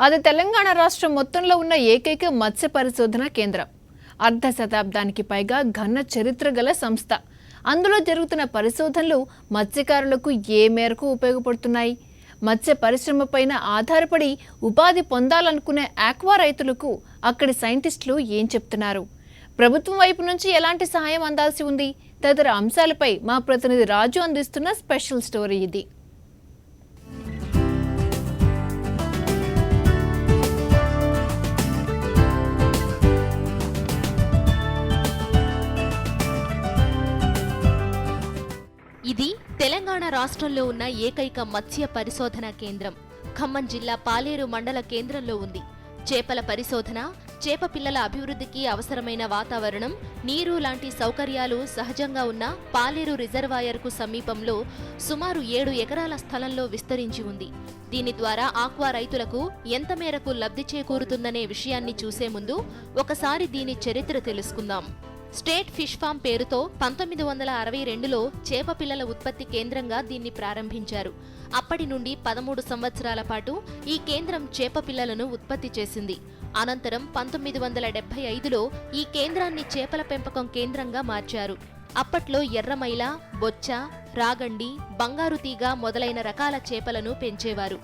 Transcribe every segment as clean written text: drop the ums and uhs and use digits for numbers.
అది తెలంగాణ రాష్ట్రం మొత్తంలో ఉన్న ఏకైక మత్స్య పరిశోధన కేంద్రం. అర్ధ శతాబ్దానికి పైగా ఘన చరిత్ర గల సంస్థ. అందులో జరుగుతున్న పరిశోధనలు మత్స్యకారులకు ఏ మేరకు ఉపయోగపడుతున్నాయి? మత్స్య పరిశ్రమపైన ఆధారపడి ఉపాధి పొందాలనుకునే ఆక్వా రైతులకు అక్కడి సైంటిస్టులు ఏం చెప్తున్నారు? ప్రభుత్వం వైపు నుంచి ఎలాంటి సహాయం అందాల్సి ఉంది? తదితర అంశాలపై మా ప్రతినిధి రాజు అందిస్తున్న స్పెషల్ స్టోరీ ఇది. ఇది తెలంగాణ రాష్ట్రంలో ఉన్న ఏకైక మత్స్య పరిశోధన కేంద్రం. ఖమ్మం జిల్లా పాలేరు మండల కేంద్రంలో ఉంది. చేపల పరిశోధన, చేప పిల్లల అభివృద్ధికి అవసరమైన వాతావరణం, నీరు లాంటి సౌకర్యాలు సహజంగా ఉన్న పాలేరు రిజర్వాయర్కు సమీపంలో సుమారు 7 ఎకరాల స్థలంలో విస్తరించి ఉంది. దీని ద్వారా ఆక్వా రైతులకు ఎంత మేరకు లబ్ధి చేకూరుతుందనే విషయాన్ని చూసే ముందు ఒకసారి దీని చరిత్ర తెలుసుకుందాం. స్టేట్ ఫిష్ ఫామ్ పేరుతో 1962లో చేప పిల్లల ఉత్పత్తి కేంద్రంగా దీన్ని ప్రారంభించారు. అప్పటి నుండి 13 సంవత్సరాల పాటు ఈ కేంద్రం చేప పిల్లలను ఉత్పత్తి చేసింది. అనంతరం 1975లో ఈ కేంద్రాన్ని చేపల పెంపకం కేంద్రంగా మార్చారు. అప్పట్లో ఎర్రమైల, బొచ్చ, రాగండి, బంగారు తీగ మొదలైన రకాల చేపలను పెంచేవారు.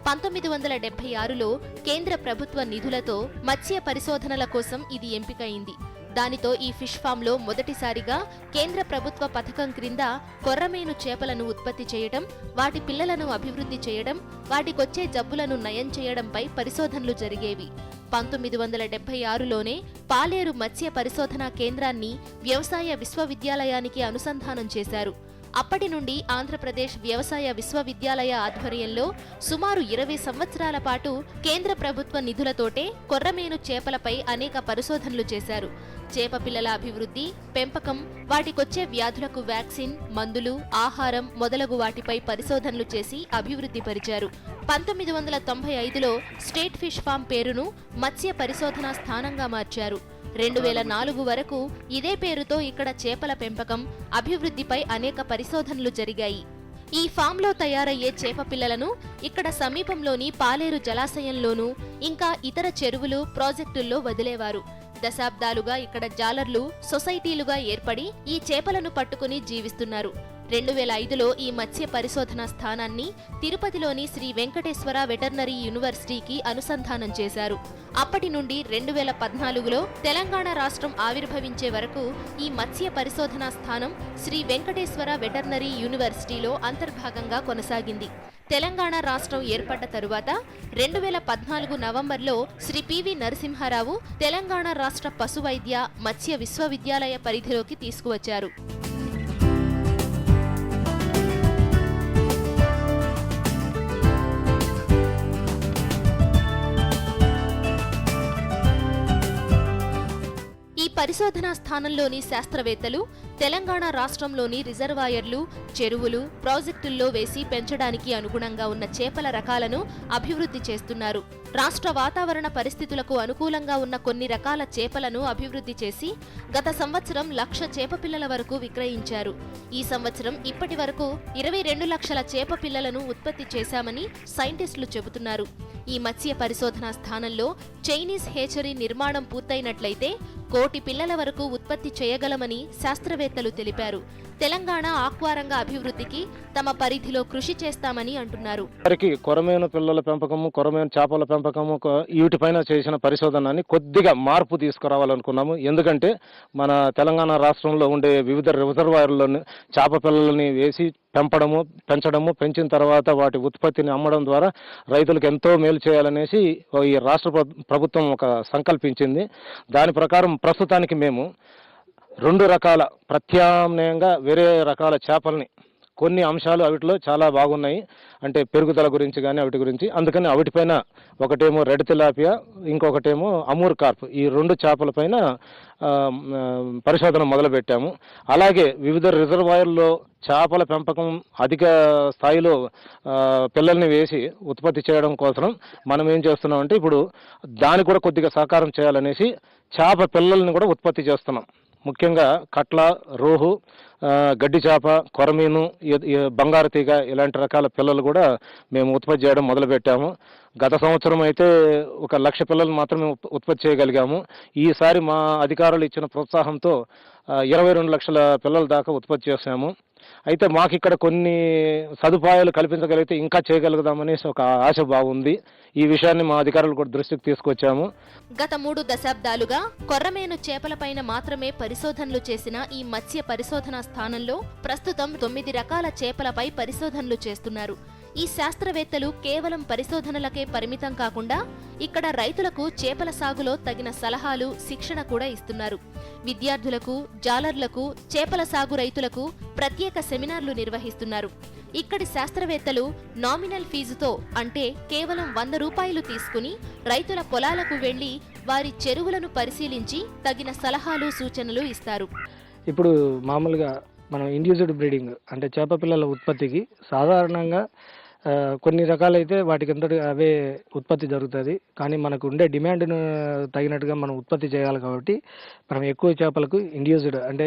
1976లో కేంద్ర ప్రభుత్వ నిధులతో మత్స్య పరిశోధనల కోసం ఇది ఎంపికైంది. దానితో ఈ ఫిష్ ఫామ్ లో మొదటిసారిగా కేంద్ర ప్రభుత్వ పథకం క్రింద కొర్రమీను చేపలను ఉత్పత్తి చేయడం, వాటి పిల్లలను అభివృద్ధి చేయడం, వాటికొచ్చే జబ్బులను నయం చేయడంపై పరిశోధనలు జరిగేవి. 1976లోనే పాలేరు మత్స్య పరిశోధనా కేంద్రాన్ని వ్యవసాయ విశ్వవిద్యాలయానికి అనుసంధానం చేశారు. అప్పటి నుండి ఆంధ్రప్రదేశ్ వ్యవసాయ విశ్వవిద్యాలయ ఆధ్వర్యంలో సుమారు 20 సంవత్సరాల పాటు కేంద్ర ప్రభుత్వ నిధులతోటే కొర్రమీను చేపలపై అనేక పరిశోధనలు చేశారు. చేప పిల్లల అభివృద్ధి, పెంపకం, వాటికొచ్చే వ్యాధులకు వ్యాక్సిన్, మందులు, ఆహారం మొదలగు వాటిపై పరిశోధనలు చేసి అభివృద్ధి పరిచారు. 1995లో స్టేట్ ఫిష్ ఫామ్ పేరును మత్స్య పరిశోధనా స్థానంగా మార్చారు. 2004 వరకు ఇదే పేరుతో ఇక్కడ చేపల పెంపకం, అభివృద్ధిపై అనేక పరిశోధనలు జరిగాయి. ఈ ఫామ్లో తయారయ్యే చేప పిల్లలను ఇక్కడ సమీపంలోని పాలేరు జలాశయంలోనూ ఇంకా ఇతర చెరువులు, ప్రాజెక్టుల్లో వదిలేవారు. దశాబ్దాలుగా ఇక్కడ జాలర్లు సొసైటీలుగా ఏర్పడి ఈ చేపలను పట్టుకుని జీవిస్తున్నారు. 2005లో ఈ మత్స్య పరిశోధన స్థానాన్ని తిరుపతిలోని శ్రీ వెంకటేశ్వర వెటర్నరీ యూనివర్సిటీకి అనుసంధానం చేశారు. అప్పటి నుండి 2014లో తెలంగాణ రాష్ట్రం ఆవిర్భవించే వరకు ఈ మత్స్య పరిశోధన స్థానం శ్రీ వెంకటేశ్వర వెటర్నరీ యూనివర్సిటీలో అంతర్భాగంగా కొనసాగింది. తెలంగాణ రాష్ట్రం ఏర్పడ్డ తరువాత 2014 నవంబర్లో శ్రీ పివి నరసింహారావు తెలంగాణ రాష్ట్ర పశువైద్య, మత్స్య విశ్వవిద్యాలయ పరిధిలోకి తీసుకువచ్చారు. ఈ పరిశోధనా స్థానంలోని శాస్త్రవేత్తలు తెలంగాణ రాష్ట్రంలోని రిజర్వాయర్లు, చెరువులు, ప్రాజెక్టుల్లో వేసి పెంచడానికి అనుగుణంగా ఉన్న చేపల రకాలను అభివృద్ధి చేస్తున్నారు. రాష్ట్ర వాతావరణ పరిస్థితులకు అనుకూలంగా ఉన్న కొన్ని రకాల చేపలను అభివృద్ధి చేసి గత సంవత్సరం 1,00,000 చేప పిల్లల వరకు విక్రయించారు. ఈ సంవత్సరం ఇప్పటి వరకు 22 లక్షల చేప పిల్లలను ఉత్పత్తి చేశామని సైంటిస్టులు చెబుతున్నారు. ఈ మత్స్య పరిశోధనా స్థానంలో చైనీస్ హేచరీ నిర్మాణం పూర్తయినట్లయితే 1 కోటి పిల్లల వరకు ఉత్పత్తి చేయగలమని శాస్త్రవేత్తలు తెలిపారు. తెలంగాణ ఆక్వారంగ అభివృద్ధికి తమ పరిధిలో కృషి చేస్తామని అంటున్నారు. కొరమేను పిల్లల పెంపకము, కొరమేను చేపల పెంపకము, వీటిపైన చేసిన పరిశోధనని కొద్దిగా మార్పు తీసుకురావాలనుకున్నాము. ఎందుకంటే మన తెలంగాణ రాష్ట్రంలో ఉండే వివిధ రిజర్వాయర్లను చేప పిల్లలని వేసి పెంచడము, పెంచిన తర్వాత వాటి ఉత్పత్తిని అమ్మడం ద్వారా రైతులకు ఎంతో మేలు చేయాలనేసి ఈ రాష్ట్ర ప్రభుత్వం ఒక సంకల్పించింది. దాని ప్రకారం ప్రస్తుతానికి మేము 2 రకాల ప్రత్యామ్నాయంగా వేరే రకాల చేపల్ని, కొన్ని అంశాలు అవిటిలో చాలా బాగున్నాయి, అంటే పెరుగుదల గురించి కానీ అవిటి గురించి, అందుకని అవిటిపైన ఒకటేమో రెడ్ తిలాపియా, ఇంకొకటేమో అమూర్ కార్ప్, ఈ 2 చేపలపైన పరిశోధన మొదలుపెట్టాము. అలాగే వివిధ రిజర్వాయర్లో చేపల పెంపకం అధిక స్థాయిలో పిల్లల్ని వేసి ఉత్పత్తి చేయడం కోసం మనం ఏం చేస్తున్నామంటే ఇప్పుడు దానికి కూడా కొద్దిగా సహకారం చేయాలనేసి చేప పిల్లల్ని కూడా ఉత్పత్తి చేస్తున్నాం. ముఖ్యంగా కట్ల, రోహు, గడ్డి చేప, కొరమీను, బంగారు తీగ ఇలాంటి రకాల పిల్లలు కూడా మేము ఉత్పత్తి చేయడం మొదలుపెట్టాము. గత సంవత్సరం అయితే 1,00,000 పిల్లలు మాత్రమే ఉత్పత్తి చేయగలిగాము. ఈసారి మా అధికారులు ఇచ్చిన ప్రోత్సాహంతో 22 లక్షల పిల్లల దాకా ఉత్పత్తి చేశాము. అయితే మాకు ఇక్కడ కొన్ని సదుపాయాలు కల్పించగలిగితే ఇంకా చేయగలుగుదామనేసి ఒక ఆశ బాగుంది. ఈ విషయాన్ని మా అధికారులు కూడా దృష్టికి తీసుకొచ్చాము. గత 3 దశాబ్దాలుగా కొర్రమేను చేపలపైన మాత్రమే పరిశోధనలు చేసిన ఈ మత్స్య పరిశోధనా స్థానంలో ప్రస్తుతం 9 రకాల చేపలపై పరిశోధనలు చేస్తున్నారు. ఈ శాస్త్రవేత్తలు కేవలం పరిశోధనలకే పరిమితం కాకుండా ఇక్కడ రైతులకు చేపల సాగులో తగిన సలహాలు, శిక్షణ కూడా ఇస్తున్నారు. విద్యార్థులకు, జాలర్లకు, చేపల సాగు రైతులకు ప్రత్యేక సెమినార్లు నిర్వహిస్తున్నారు. ఇక్కడి శాస్త్రవేత్తలు నామినల్ ఫీజుతో, అంటే కేవలం 100 రూపాయలు తీసుకుని రైతుల పొలాలకు వెళ్లి వారి చెరువులను పరిశీలించి తగిన సలహాలు, సూచనలు ఇస్తారు. ఇప్పుడు మామూలుగా మనం ఇండ్యూస్డ్ బ్రీడింగ్ అంటే చేప పిల్లల ఉత్పత్తికి సాధారణంగా కొన్ని రకాలైతే వాటికి అంతటి అవే ఉత్పత్తి జరుగుతుంది. కానీ మనకు ఉండే డిమాండ్ను తగినట్టుగా మనం ఉత్పత్తి చేయాలి కాబట్టి మనం ఎక్కువ చేపలకు ఇండ్యూస్డ్ అంటే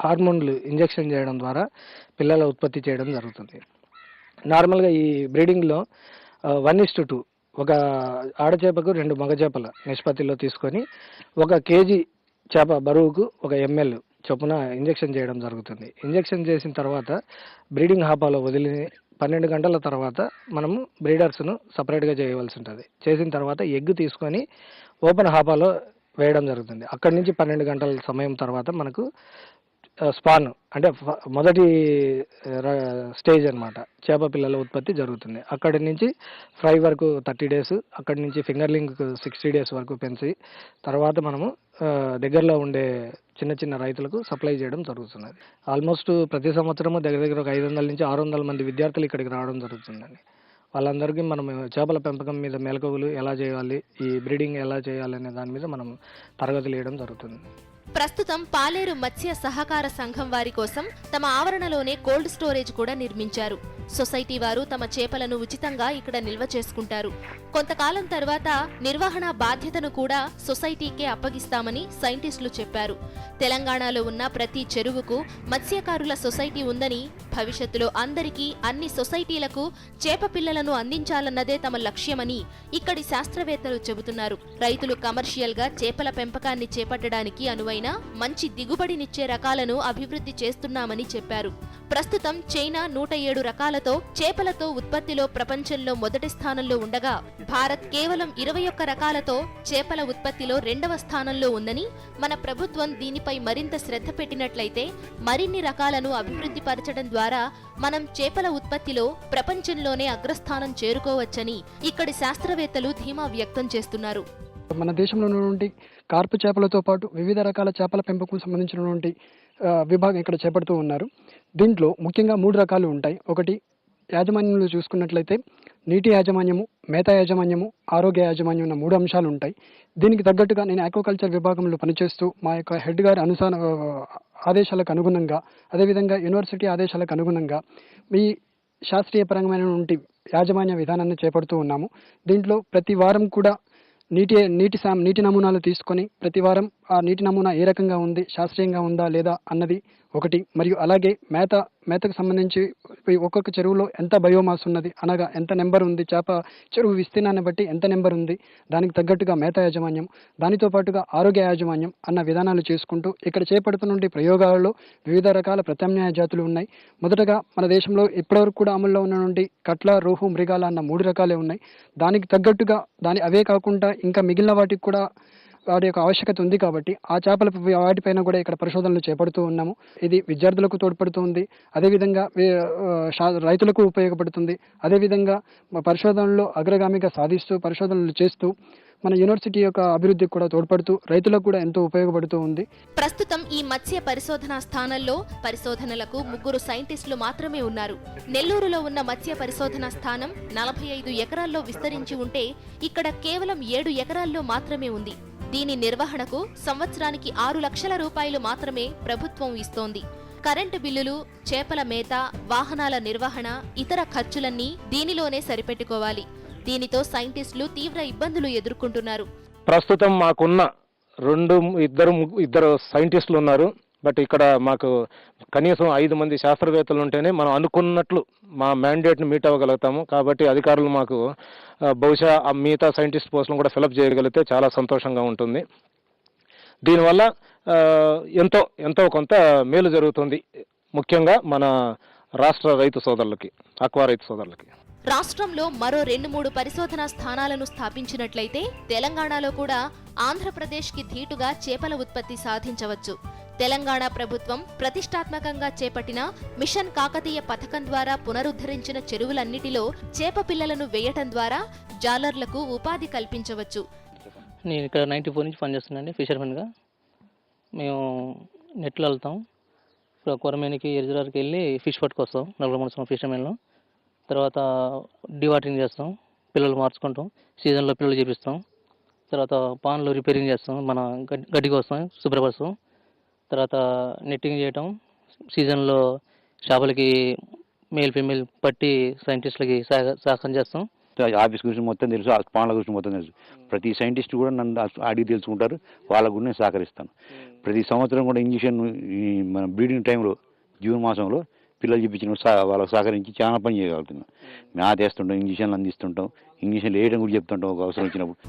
హార్మోన్లు ఇంజెక్షన్ చేయడం ద్వారా పిల్లల ఉత్పత్తి చేయడం జరుగుతుంది. నార్మల్గా ఈ బ్రీడింగ్లో 1:2 ఒక ఆడచేపకు 2 మగ చేపల నిష్పత్తిలో తీసుకొని 1 కేజీ చేప బరువుకు 1 ml చొప్పున ఇంజెక్షన్ చేయడం జరుగుతుంది. ఇంజెక్షన్ చేసిన తర్వాత బ్రీడింగ్ హాపాలో వదిలి 12 గంటల తర్వాత మనము బ్రీడర్స్ను సపరేట్గా చేయవలసి ఉంటుంది. చేసిన తర్వాత ఎగ్ తీసుకొని ఓపెన్ హాపాలో వేయడం జరుగుతుంది. అక్కడి నుంచి 12 గంటల సమయం తర్వాత మనకు స్పాన్ అంటే మొదటి స్టేజ్ అన్నమాట చేప పిల్లల ఉత్పత్తి జరుగుతుంది. అక్కడి నుంచి ఫ్రై వరకు 30 డేస్, అక్కడి నుంచి ఫింగర్లింగ్ 60 డేస్ వరకు పెంచి తర్వాత మనము దగ్గరలో ఉండే చిన్న చిన్న రైతులకు సప్లై చేయడం జరుగుతున్నది. ఆల్మోస్ట్ ప్రతి సంవత్సరము దగ్గర ఒక 500 నుంచి 600 మంది విద్యార్థులు ఇక్కడికి రావడం జరుగుతుందండి. వాళ్ళందరికీ మనం చేపల పెంపకం మీద మెలకువలు ఎలా చేయాలి, ఈ బ్రీడింగ్ ఎలా చేయాలి అనే దాని మీద మనం తరగతులు ఇవ్వడం జరుగుతుంది. ప్రస్తుతం పాలేరు మత్స్య సహకార సంఘం వారి కోసం తమ ఆవరణలోనే కోల్డ్ స్టోరేజ్ కూడా నిర్మించారు. సొసైటీ వారు తమ చేపలను ఉచితంగా ఇక్కడ నిల్వ చేసుకుంటారు. కొంతకాలం తర్వాత నిర్వహణ బాధ్యతను కూడా సొసైటీకే అప్పగిస్తామని సైంటిస్టులు చెప్పారు. తెలంగాణలో ఉన్న ప్రతి చెరువుకు మత్స్యకారుల సొసైటీ ఉందని, భవిష్యత్తులో అందరికీ అన్ని సొసైటీలకు చేప పిల్లలను అందించాలన్నదే తమ లక్ష్యమని ఇక్కడి శాస్త్రవేత్తలు చెబుతున్నారు. రైతులు కమర్షియల్ గా చేపల పెంపకాన్ని చేపట్టడానికి అనువైన మంచి దిగుబడినిచ్చే రకాలను అభివృద్ధి చేస్తున్నామని చెప్పారు. ప్రస్తుతం చైనా 107 రకాలతో చేపలతో ఉత్పత్తిలో ప్రపంచంలో మొదటి స్థానంలో ఉండగా భారత్ కేవలం 21 రకాలతో చేపల ఉత్పత్తిలో 2వ స్థానంలో ఉందని, మన ప్రభుత్వం దీనిపై మరింత శ్రద్ధ పెట్టినట్లయితే మరిన్ని రకాలను అభివృద్ధి పరచడం ద్వారా మనం చేపల ఉత్పత్తిలో ప్రపంచంలోనే అగ్రస్థానం చేరుకోవచ్చని ఇక్కడి శాస్త్రవేత్తలు ధీమా వ్యక్తం చేస్తున్నారు. మన దేశంలో నుండి కార్పు చేపలతో పాటు వివిధ రకాల చేపల పెంపకం సంబంధించినటువంటి విభాగం ఇక్కడ చేపడుతూ ఉన్నారు. దీంట్లో ముఖ్యంగా 3 రకాలు ఉంటాయి. ఒకటి యాజమాన్యంలో చూసుకున్నట్లయితే నీటి యాజమాన్యము, మేత యాజమాన్యము, ఆరోగ్య యాజమాన్యం ఉన్న 3 అంశాలు ఉంటాయి. దీనికి తగ్గట్టుగా నేను ఆక్వాకల్చర్ విభాగంలో పనిచేస్తూ మా యొక్క హెడ్ గారి ఆదేశాలకు అనుగుణంగా, అదేవిధంగా యూనివర్సిటీ ఆదేశాలకు అనుగుణంగా ఈ శాస్త్రీయపరమైనటువంటి యాజమాన్య విధానాన్ని చేపడుతూ ఉన్నాము. దీంట్లో ప్రతి వారం కూడా నీటి నమూనాలు తీసుకొని ప్రతి వారం ఆ నీటి నమూనా ఏ రకంగా ఉంది, శాస్త్రీయంగా ఉందా లేదా అన్నది ఒకటి. మరియు అలాగే మేతకు సంబంధించి ఒక్కొక్క చెరువులో ఎంత బయోమాస్ ఉన్నది, అనగా ఎంత నెంబర్ ఉంది, చేప చెరువు విస్తీర్ణాన్ని బట్టి ఎంత నెంబర్ ఉంది, దానికి తగ్గట్టుగా మేత యాజమాన్యం, దానితో పాటుగా ఆరోగ్య యాజమాన్యం అన్న విధానాలు చేసుకుంటూ ఇక్కడ చేపడుతున్న ప్రయోగాలలో వివిధ రకాల ప్రత్యామ్నాయ జాతులు ఉన్నాయి. మొదటగా మన దేశంలో ఇప్పటివరకు కూడా అమల్లో ఉన్నటువంటి కట్ల, రోహు, మృగాల అన్న 3 రకాలే ఉన్నాయి. దానికి తగ్గట్టుగా అవే కాకుండా ఇంకా మిగిలిన వాటికి కూడా వాటి యొక్క ఆవశ్యకత ఉంది కాబట్టి ఆ చేపల వాటిపైన కూడా ఇక్కడ పరిశోధనలు చేపడుతూ ఉన్నాము. ఇది విద్యార్థులకు తోడ్పడుతుంది, అదేవిధంగా రైతులకు ఉపయోగపడుతుంది. అదేవిధంగా పరిశోధనలో అగ్రగామిగా సాధిస్తూ పరిశోధనలు చేస్తూ మన యూనివర్సిటీ యొక్క అభివృద్ధికి కూడా తోడ్పడుతూ రైతులకు కూడా ఎంతో ఉపయోగపడుతూ ఉంది. ప్రస్తుతం ఈ మత్స్య పరిశోధనా స్థానంలో పరిశోధనలకు 3 సైంటిస్టులు మాత్రమే ఉన్నారు. నెల్లూరులో ఉన్న మత్స్య పరిశోధనా స్థానం 45 ఎకరాల్లో విస్తరించి ఉంటే ఇక్కడ కేవలం 7 ఎకరాల్లో మాత్రమే ఉంది. దీని నిర్వహణకు సంవత్సరానికి 6 లక్షల రూపాయలు మాత్రమే ప్రభుత్వం ఇస్తోంది. కరెంటు బిల్లులు, చేపల మేత, వాహనాల నిర్వహణ, ఇతర ఖర్చులన్నీ దీనిలోనే సరిపెట్టుకోవాలి. దీనితో సైంటిస్టులు తీవ్ర ఇబ్బందులు ఎదుర్కొంటున్నారు. ప్రస్తుతం మాకున్న ఇద్దరు సైంటిస్టులు ఉన్నారు. బట్ ఇక్కడ మాకు కనీసం 5 మంది శాస్త్రవేత్తలు ఉంటేనే మనం అనుకున్నట్లు మా మ్యాండేట్ని మీట్ అవ్వగలుగుతాము. కాబట్టి అధికారులు మాకు బహుశా ఆ మిగతా సైంటిస్ట్ పోస్టులను కూడా ఫిలప్ చేయగలిగితే చాలా సంతోషంగా ఉంటుంది. దీనివల్ల ఎంతో కొంత మేలు జరుగుతుంది, ముఖ్యంగా మన రాష్ట్ర రైతు సోదరులకి, ఆక్వా రైతు సోదరులకి. రాష్ట్రంలో మరో 2-3 పరిశోధనా స్థానాలను స్థాపించినట్లయితే తెలంగాణలో కూడా ఆంధ్రప్రదేశ్కి ధీటుగా చేపల ఉత్పత్తి సాధించవచ్చు. తెలంగాణ ప్రభుత్వం ప్రతిష్టాత్మకంగా చేపట్టిన మిషన్ కాకతీయ పథకం ద్వారా పునరుద్ధరించిన చెరువులన్నిటిలో చేప పిల్లలను వేయటం ద్వారా జాలర్లకు ఉపాధి కల్పించవచ్చు. నేను ఇక్కడ 94 నుంచి పనిచేస్తున్నానండి ఫిషర్మెన్గా. మేము నెట్లు వెళ్తాం, కొరమేనికి ఎరిజరాకి వెళ్ళి ఫిష్ పట్టుకొస్తాం 4 సంవత్సరం ఫిషర్మెన్లో. తర్వాత డివాటరింగ్ చేస్తాం, పిల్లలు మార్చుకుంటాం, సీజన్లో పిల్లలు చేపిస్తాం. తర్వాత పాన్లు రిపేరింగ్ చేస్తాం, మన గడ్డికి వస్తాం, శుభ్రపరుస్తాం. తర్వాత నెట్టింగ్ చేయటం, సీజన్లో చేపలకి మేల్ ఫీమేల్ పట్టి సైంటిస్టులకి సహాయం చేస్తాం. ఆఫీస్ గురించి మొత్తం తెలుసు, పాన్ల గురించి మొత్తం తెలుసు. ప్రతి సైంటిస్ట్ కూడా నన్ను అడిగి తెలుసుకుంటారు, వాళ్ళకు కూడా నేను సహకరిస్తాను. ప్రతి సంవత్సరం కూడా ఇంజక్షన్ మన బ్రీడింగ్ టైంలో జూన్ మాసంలో పిల్లలు చెప్పించిన వాళ్ళకి సహకరించి చాలా పని చేయగలుగుతున్నాం. మ్యాథ్ వేస్తుంటాం, ఇంజక్షన్లు అందిస్తుంటాం, ఇంజక్షన్లు వేయడం కూడా చెప్తుంటాం ఒక అవసరం వచ్చినప్పుడు.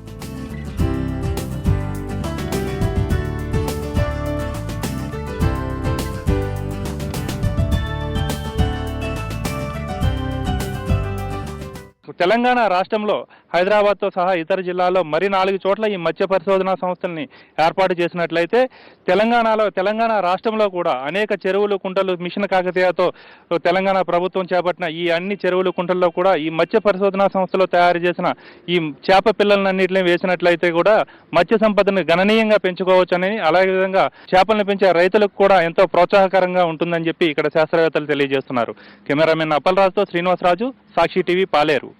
తెలంగాణ రాష్ట్రంలో హైదరాబాద్తో సహా ఇతర జిల్లాల్లో మరి 4 చోట్ల ఈ మత్స్య పరిశోధనా సంస్థల్ని ఏర్పాటు చేసినట్లయితే తెలంగాణ రాష్ట్రంలో కూడా అనేక చెరువులు, కుంటలు మిషన్ కాకతీయతో తెలంగాణ ప్రభుత్వం చేపట్టిన ఈ అన్ని చెరువులు, కుంటల్లో కూడా ఈ మత్స్య పరిశోధనా సంస్థలో తయారు చేసిన ఈ చేప పిల్లలన్నింటినీ వేసినట్లయితే కూడా మత్స్య సంపదను గణనీయంగా పెంచుకోవచ్చని, అలాగే విధంగా చేపలను పెంచే రైతులకు కూడా ఎంతో ప్రోత్సాహకరంగా ఉంటుందని చెప్పి ఇక్కడ శాస్త్రవేత్తలు తెలియజేస్తున్నారు. కెమెరామెన్ అప్పలరాజుతో శ్రీనివాసరాజు, సాక్షి టీవీ, పాలేరు.